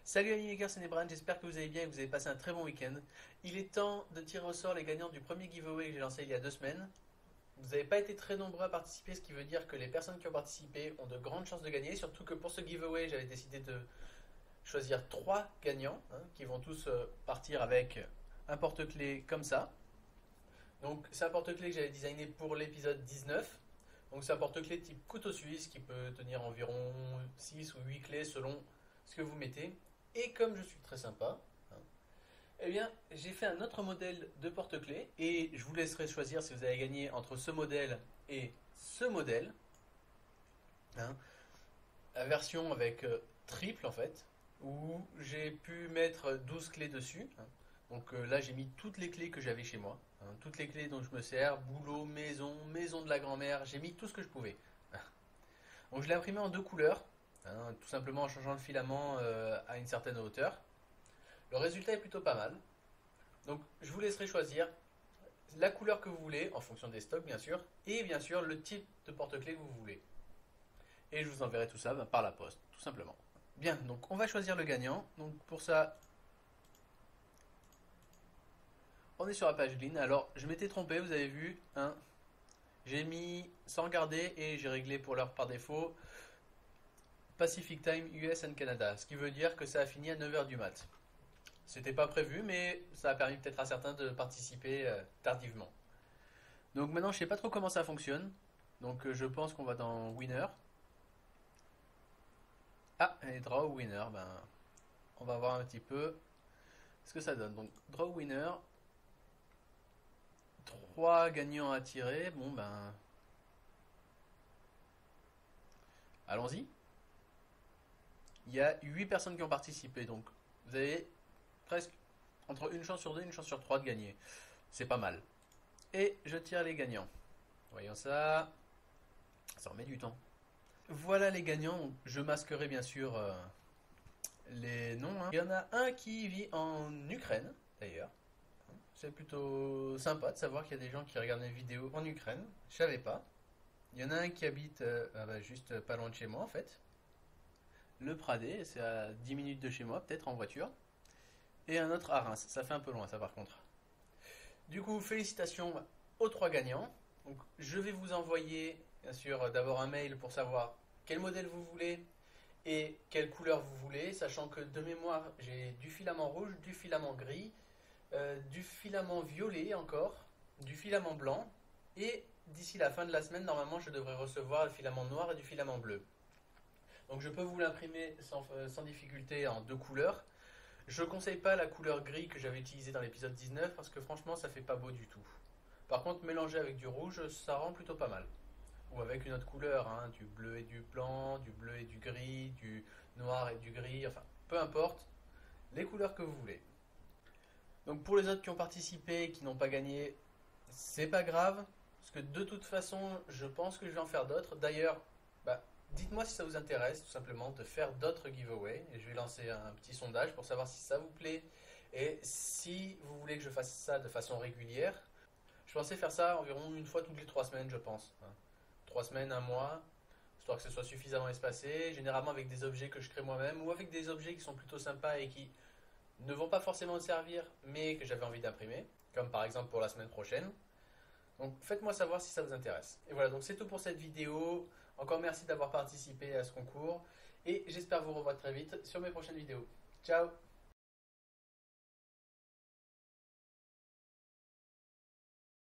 Salut amis les gars, c'est Nebran, j'espère que vous allez bien et que vous avez passé un très bon week-end. Il est temps de tirer au sort les gagnants du premier giveaway que j'ai lancé il y a 2 semaines. Vous n'avez pas été très nombreux à participer, ce qui veut dire que les personnes qui ont participé ont de grandes chances de gagner. Surtout que pour ce giveaway, j'avais décidé de choisir 3 gagnants qui vont tous partir avec un porte-clés comme ça. Donc c'est un porte-clés que j'avais designé pour l'épisode 19. Donc c'est un porte-clés type couteau suisse qui peut tenir environ 6 ou 8 clés selon ce que vous mettez. Et comme je suis très sympa, eh bien, j'ai fait un autre modèle de porte-clés et je vous laisserai choisir si vous allez gagner entre ce modèle et ce modèle. hein. La version avec triple en fait, où j'ai pu mettre 12 clés dessus. Donc là, j'ai mis toutes les clés que j'avais chez moi, toutes les clés dont je me sers, boulot, maison, maison de la grand-mère, j'ai mis tout ce que je pouvais. Donc je l'ai imprimé en 2 couleurs, tout simplement en changeant le filament à une certaine hauteur. Le résultat est plutôt pas mal. Donc je vous laisserai choisir la couleur que vous voulez, en fonction des stocks bien sûr, et bien sûr le type de porte-clés que vous voulez. Et je vous enverrai tout ça par la poste, tout simplement. Bien, donc on va choisir le gagnant. Donc pour ça, on est sur la page Lean. Alors je m'étais trompé, vous avez vu, j'ai mis sans regarder et j'ai réglé pour l'heure par défaut Pacific Time US and Canada, ce qui veut dire que ça a fini à 9h du mat. C'était pas prévu, mais ça a permis peut-être à certains de participer tardivement. Donc maintenant, je sais pas trop comment ça fonctionne. Donc je pense qu'on va dans Winner. Ah, et Draw Winner. Ben, on va voir un petit peu ce que ça donne. Donc Draw Winner. 3 gagnants à tirer. Bon ben, allons-y. Il y a 8 personnes qui ont participé. Donc vous avez presque entre une chance sur 2 et une chance sur 3 de gagner. C'est pas mal. Et je tire les gagnants. Voyons ça. Ça remet du temps. Voilà les gagnants. Je masquerai bien sûr les noms. Il y en a un qui vit en Ukraine, d'ailleurs. C'est plutôt sympa de savoir qu'il y a des gens qui regardent mes vidéos en Ukraine. Je savais pas. Il y en a un qui habite juste pas loin de chez moi, en fait. Le Pradé, c'est à 10 minutes de chez moi, peut-être en voiture. Et un autre à Reims. Ça fait un peu loin, ça par contre. Du coup, félicitations aux 3 gagnants. Donc, je vais vous envoyer, bien sûr, d'abord un mail pour savoir quel modèle vous voulez et quelle couleur vous voulez, sachant que de mémoire, j'ai du filament rouge, du filament gris, du filament violet encore, du filament blanc, et d'ici la fin de la semaine, normalement, je devrais recevoir le filament noir et du filament bleu. Donc, je peux vous l'imprimer sans difficulté en 2 couleurs. Je ne conseille pas la couleur gris que j'avais utilisée dans l'épisode 19 parce que franchement, ça fait pas beau du tout. Par contre, mélanger avec du rouge, ça rend plutôt pas mal. Ou avec une autre couleur, du bleu et du blanc, du bleu et du gris, du noir et du gris, enfin, peu importe, les couleurs que vous voulez. Donc pour les autres qui ont participé et qui n'ont pas gagné, c'est pas grave, parce que de toute façon, je pense que je vais en faire d'autres. D'ailleurs, dites-moi si ça vous intéresse, tout simplement, de faire d'autres giveaways. Et je vais lancer un petit sondage pour savoir si ça vous plaît et si vous voulez que je fasse ça de façon régulière. Je pensais faire ça environ une fois toutes les 3 semaines, je pense. 3 semaines, un mois, histoire que ce soit suffisamment espacé, généralement avec des objets que je crée moi-même ou avec des objets qui sont plutôt sympas et qui ne vont pas forcément me servir, mais que j'avais envie d'imprimer, comme par exemple pour la semaine prochaine. Donc faites-moi savoir si ça vous intéresse. Et voilà, donc c'est tout pour cette vidéo. Encore merci d'avoir participé à ce concours et j'espère vous revoir très vite sur mes prochaines vidéos. Ciao!